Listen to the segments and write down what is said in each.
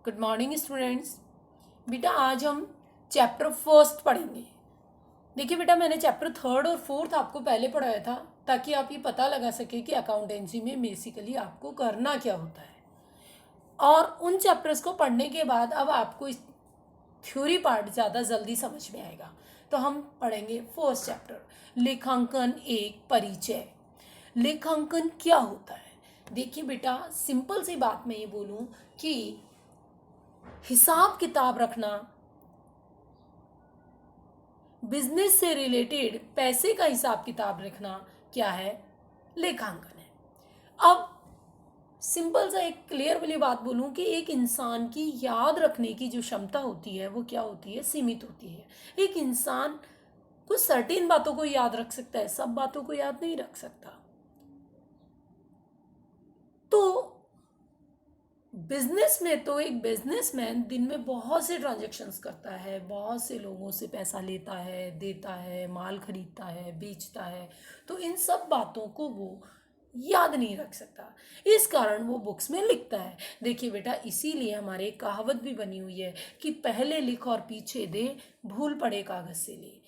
Good morning students. बेटा आज हम चैप्टर फर्स्ट पढ़ेंगे। देखिए बेटा, मैंने चैप्टर थर्ड और फोर्थ आपको पहले पढ़ाया था ताकि आप ये पता लगा सके कि अकाउंटेंसी में बेसिकली आपको करना क्या होता है। और उन चैप्टर्स को पढ़ने के बाद अब आपको इस थ्योरी पार्ट ज़्यादा जल्दी समझ में आएगा। तो हम पढ़ेंगे फर्स्ट चैप्टर, लेखांकन एक परिचय। लेखांकन क्या होता है? देखिए बेटा, सिंपल सी बात मैं ये बोलूँ कि हिसाब किताब रखना, बिजनेस से रिलेटेड पैसे का हिसाब किताब रखना क्या है? लेखांकन है। अब सिंपल सा एक क्लियर वाली बात बोलूं कि एक इंसान की याद रखने की जो क्षमता होती है वो क्या होती है? सीमित होती है। एक इंसान कुछ सर्टेन बातों को याद रख सकता है, सब बातों को याद नहीं रख सकता। तो बिजनेस में तो एक बिजनेसमैन दिन में बहुत से ट्रांजैक्शंस करता है, बहुत से लोगों से पैसा लेता है, देता है, माल खरीदता है, बेचता है। तो इन सब बातों को वो याद नहीं रख सकता, इस कारण वो बुक्स में लिखता है। देखिए बेटा, इसीलिए हमारे एक कहावत भी बनी हुई है कि पहले लिख और पीछे दे, भूल पड़े कागज से ले।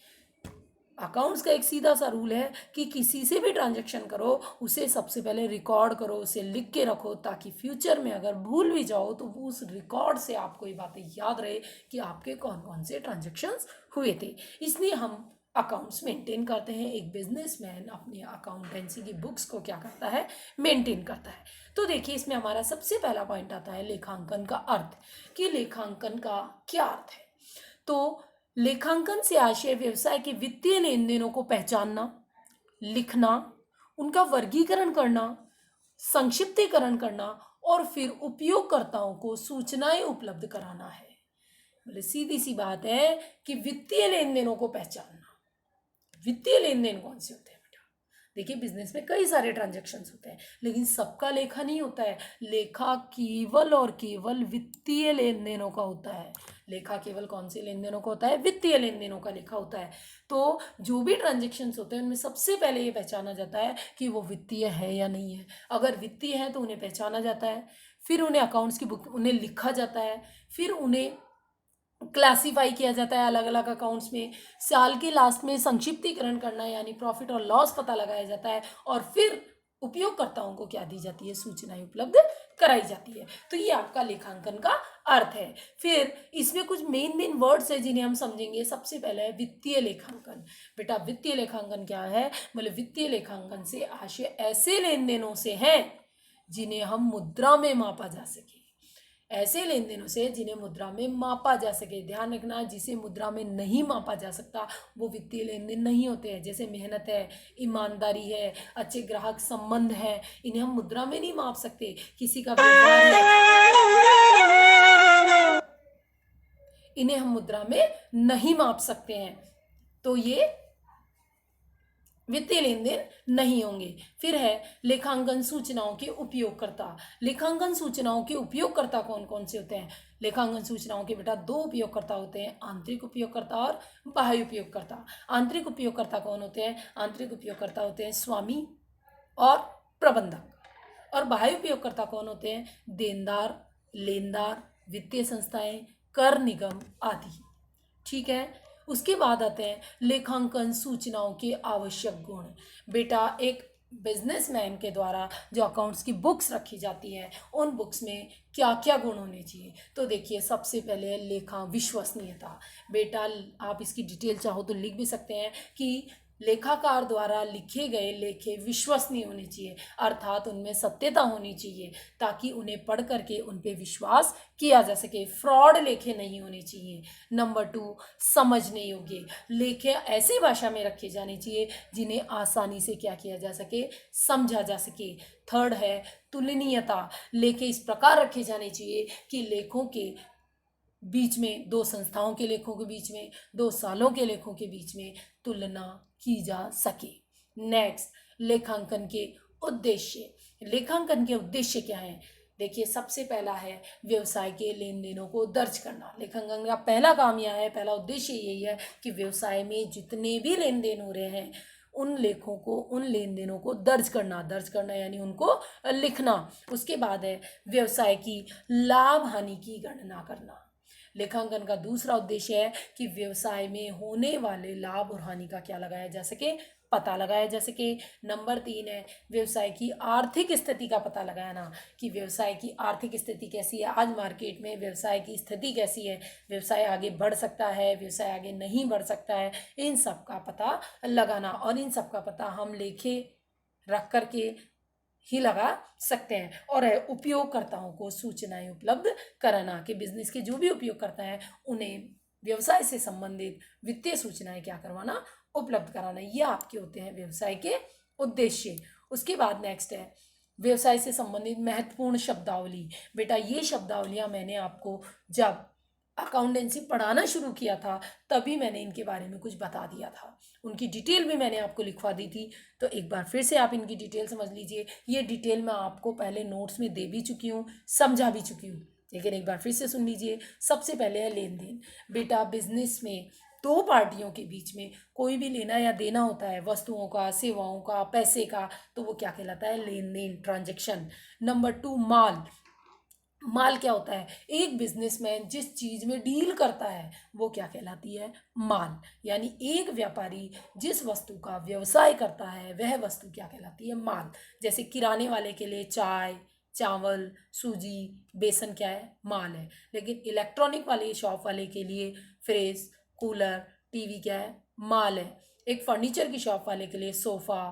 अकाउंट्स का एक सीधा सा रूल है कि किसी से भी ट्रांजैक्शन करो उसे सबसे पहले रिकॉर्ड करो, उसे लिख के रखो, ताकि फ्यूचर में अगर भूल भी जाओ तो वो उस रिकॉर्ड से आपको ये बातें याद रहे कि आपके कौन कौन से ट्रांजैक्शंस हुए थे। इसलिए हम अकाउंट्स मेंटेन करते हैं। एक बिजनेसमैन अपने अकाउंटेंसी की बुक्स को क्या करता है? मेंटेन करता है। तो देखिए, इसमें हमारा सबसे पहला पॉइंट आता है लेखांकन का अर्थ, कि लेखांकन का क्या अर्थ है। तो लेखांकन से आशय व्यवसाय के वित्तीय लेन देनों को पहचानना, लिखना, उनका वर्गीकरण करना, संक्षिप्तीकरण करना और फिर उपयोगकर्ताओं को सूचनाएं उपलब्ध कराना है। बोले सीधी सी बात है कि वित्तीय लेन देनों को पहचानना। वित्तीय लेन देन कौन से होते हैं बेटा? देखिए, बिजनेस में कई सारे ट्रांजैक्शंस होते हैं, लेकिन सबका लेखा नहीं होता है। लेखा केवल और केवल वित्तीय लेन देनों का होता है। लेखा केवल कौन से लेन देनों का होता है? वित्तीय लेन देनों का लेखा होता है। तो जो भी ट्रांजैक्शंस होते हैं उनमें सबसे पहले ये पहचाना जाता है कि वो वित्तीय है या नहीं है। अगर वित्तीय है तो उन्हें पहचाना जाता है, फिर उन्हें अकाउंट्स की बुक उन्हें लिखा जाता है, फिर उन्हें क्लासीफाई किया जाता है अलग अलग अकाउंट्स में। साल के लास्ट में संक्षिप्तीकरण करना यानी प्रॉफिट और लॉस पता लगाया जाता है, और फिर उपयोगकर्ताओं को क्या दी जाती है? सूचनाएं उपलब्ध कराई जाती है। तो ये आपका लेखांकन का अर्थ है। फिर इसमें कुछ मेन मेन वर्ड्स है जिन्हें हम समझेंगे। सबसे पहले है वित्तीय लेखांकन। बेटा, वित्तीय लेखांकन क्या है? बोले वित्तीय लेखांकन से आशय ऐसे लेन देनों से है जिन्हें हम मुद्रा में मापा जा सके। ऐसे लेन देनों से जिन्हें मुद्रा में मापा जा सके। ध्यान रखना, जिसे मुद्रा में नहीं मापा जा सकता वो वित्तीय लेन देन नहीं होते हैं। जैसे मेहनत है, ईमानदारी है, अच्छे ग्राहक संबंध है, इन्हें हम मुद्रा में नहीं माप सकते। किसी का व्यवहार है, इन्हें हम मुद्रा में नहीं माप सकते हैं। तो ये वित्तीय लेन देन नहीं होंगे। फिर है लेखांकन सूचनाओं के उपयोगकर्ता। लेखांकन सूचनाओं के उपयोगकर्ता कौन कौन से होते हैं? लेखांकन सूचनाओं के बेटा दो उपयोगकर्ता होते हैं, आंतरिक उपयोगकर्ता और बाह्य उपयोगकर्ता। आंतरिक उपयोगकर्ता कौन होते हैं? आंतरिक उपयोगकर्ता होते हैं स्वामी और प्रबंधक। और बाह्य उपयोगकर्ता कौन होते हैं? देनदार, लेनदार, वित्तीय संस्थाएं, कर निगम आदि। ठीक है। उसके बाद आते हैं लेखांकन सूचनाओं के आवश्यक गुण। बेटा, एक बिजनेसमैन के द्वारा जो अकाउंट्स की बुक्स रखी जाती हैं उन बुक्स में क्या क्या गुण होने चाहिए? तो देखिए, सबसे पहले लेखा विश्वसनीयता। बेटा, आप इसकी डिटेल चाहो तो लिख भी सकते हैं कि लेखाकार द्वारा लिखे गए लेखे विश्वसनीय होने चाहिए, अर्थात उनमें सत्यता होनी चाहिए ताकि उन्हें पढ़ करके उन पे विश्वास किया जा सके। फ्रॉड लेखे नहीं होने चाहिए। नंबर 2, समझने योग्य लेखे ऐसी भाषा में रखे जाने चाहिए जिन्हें आसानी से क्या किया जा सके? समझा जा सके। थर्ड है तुलनीयता। लेखे इस प्रकार रखे जाने चाहिए कि लेखों के बीच में, दो संस्थाओं के लेखों के बीच में, दो सालों के लेखों के बीच में तुलना की जा सके। नेक्स्ट, लेखांकन के उद्देश्य। लेखांकन के उद्देश्य क्या हैं? देखिए, सबसे पहला है व्यवसाय के लेन देनों को दर्ज करना। लेखांकन का पहला काम यह है, पहला उद्देश्य यही है कि व्यवसाय में जितने भी लेन देन हो रहे हैं उन लेखों को, उन लेन देनों को दर्ज करना यानी उनको लिखना। उसके बाद है व्यवसाय की लाभ हानि की गणना करना। लेखांकन का दूसरा उद्देश्य है कि व्यवसाय में होने वाले लाभ और हानि का क्या लगाया जा सके, पता लगाया जा सके। नंबर 3 है व्यवसाय की आर्थिक स्थिति का पता लगाना, कि व्यवसाय की आर्थिक स्थिति कैसी है, आज मार्केट में व्यवसाय की स्थिति कैसी है, व्यवसाय आगे बढ़ सकता है, व्यवसाय आगे नहीं बढ़ सकता है, इन सब का पता लगाना। और इन सब का पता हम लेखे रख करके ही लगा सकते हैं। और है उपयोगकर्ताओं को सूचनाएं उपलब्ध कराना, कि बिजनेस के जो भी उपयोगकर्ता हैं उन्हें व्यवसाय से संबंधित वित्तीय सूचनाएं क्या करवाना, उपलब्ध कराना। ये आपके होते हैं व्यवसाय के उद्देश्य। उसके बाद नेक्स्ट है व्यवसाय से संबंधित महत्वपूर्ण शब्दावली। बेटा ये शब्दावलियां मैंने आपको जब अकाउंटेंसी पढ़ाना शुरू किया था तभी मैंने इनके बारे में कुछ बता दिया था, उनकी डिटेल भी मैंने आपको लिखवा दी थी। तो एक बार फिर से आप इनकी डिटेल समझ लीजिए। ये डिटेल मैं आपको पहले नोट्स में दे भी चुकी हूँ, समझा भी चुकी हूँ, लेकिन एक बार फिर से सुन लीजिए। सबसे पहले है लेन देन। बेटा बिजनेस में दो पार्टियों के बीच में कोई भी लेना या देना होता है, वस्तुओं का, सेवाओं का, पैसे का, तो वो क्या कहलाता है, लेन देन, ट्रांजेक्शन। नंबर 2 माल। माल क्या होता है, एक बिजनेसमैन जिस चीज में डील करता है वो क्या कहलाती है, माल। यानी एक व्यापारी जिस वस्तु का व्यवसाय करता है वह वस्तु क्या कहलाती है, माल। जैसे किराने वाले के लिए चाय, चावल, सूजी, बेसन क्या है, माल है। लेकिन इलेक्ट्रॉनिक वाले शॉप वाले के लिए फ्रिज, कूलर, टीवी क्या है, माल है। एक फर्नीचर की शॉप वाले के लिए सोफा,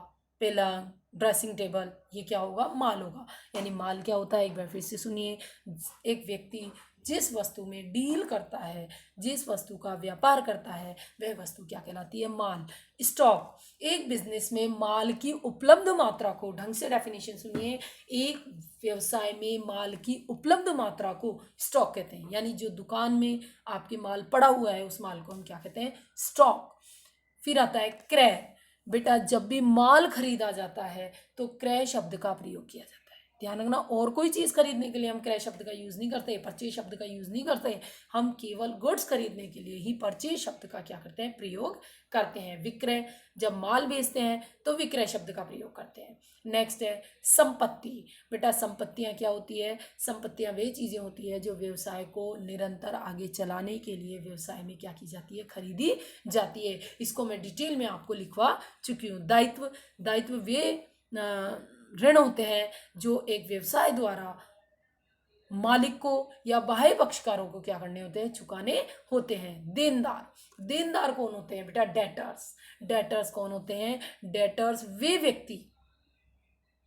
पलंग, ड्रेसिंग टेबल, ये क्या होगा, माल होगा। यानी माल क्या होता है, एक बार फिर से सुनिए। एक व्यक्ति जिस वस्तु में डील करता है, जिस वस्तु का व्यापार करता है वह वस्तु क्या कहलाती है, माल। स्टॉक। एक बिजनेस में माल की उपलब्ध मात्रा को, ढंग से डेफिनेशन सुनिए, एक व्यवसाय में माल की उपलब्ध मात्रा को स्टॉक कहते हैं। यानी जो दुकान में आपके माल पड़ा हुआ है उस माल को हम क्या कहते हैं, स्टॉक। फिर आता है क्रय। बेटा जब भी माल खरीदा जाता है तो क्रय शब्द का प्रयोग किया जाता है। ध्यान रखना, और कोई चीज खरीदने के लिए हम क्रय शब्द का यूज नहीं करते, परचेज शब्द का यूज नहीं करते। हम केवल गुड्स खरीदने के लिए ही परचेज शब्द का क्या करते हैं, प्रयोग करते हैं। विक्रय, जब माल बेचते हैं तो विक्रय शब्द का प्रयोग करते हैं। नेक्स्ट है संपत्ति। बेटा संपत्तियां क्या होती है, संपत्तियां वे चीजें होती है जो व्यवसाय को निरंतर आगे चलाने के लिए व्यवसाय में क्या की जाती है, खरीदी जाती है। इसको मैं डिटेल में आपको लिखवा चुकी हूँ। दायित्व। दायित्व वे ऋण होते हैं जो एक व्यवसाय द्वारा मालिक को या बाह्य पक्षकारों को क्या करने होते हैं, चुकाने होते हैं। देनदार। देनदार कौन होते हैं बेटा, डेटर्स। डेटर्स कौन होते हैं, डेटर्स वे व्यक्ति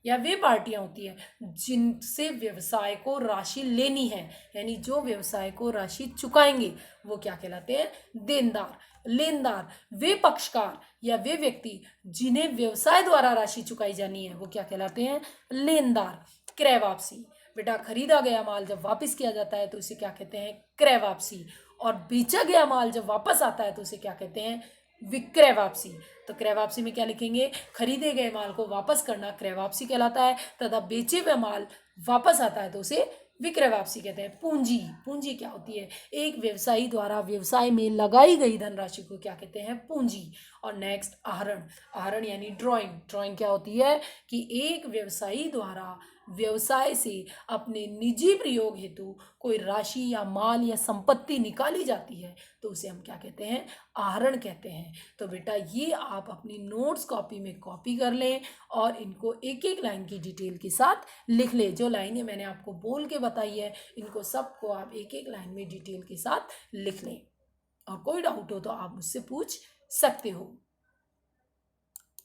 या वे पार्टियां होती हैं जिनसे व्यवसाय को राशि लेनी है, यानी जो व्यवसाय को राशि चुकाएंगे वो क्या कहलाते हैं, देनदार। लेनदार, वे पक्षकार या वे व्यक्ति जिन्हें व्यवसाय द्वारा राशि चुकाई जानी है वो क्या कहलाते हैं, लेनदार। क्रय वापसी। बेटा खरीदा गया माल जब वापस किया जाता है तो इसे क्या कहते हैं, क्रय वापसी। और बेचा गया माल जब वापस आता है तो उसे क्या कहते हैं, विक्रय वापसी। तो क्रय वापसी में क्या लिखेंगे, खरीदे गए माल को वापस करना क्रय वापसी कहलाता है, तथा बेचे हुए माल वापस आता है तो उसे विक्रय वापसी कहते हैं। पूंजी। पूंजी क्या होती है, एक व्यवसायी द्वारा व्यवसाय में लगाई गई धनराशि को क्या कहते हैं, पूंजी। और नेक्स्ट आहरण। आहरण यानी ड्राइंग। ड्राइंग क्या होती है कि एक व्यवसायी द्वारा व्यवसाय से अपने निजी प्रयोग हेतु कोई राशि या माल या संपत्ति निकाली जाती है तो उसे हम क्या कहते हैं, आहरण कहते हैं। तो बेटा ये आप अपनी नोट्स कॉपी में कॉपी कर लें और इनको एक एक लाइन की डिटेल के साथ लिख लें। जो लाइनें मैंने आपको बोल के बताई है इनको सबको आप एक एक लाइन में डिटेल के साथ लिख लें, और कोई डाउट हो तो आप मुझसे पूछ सकते हो।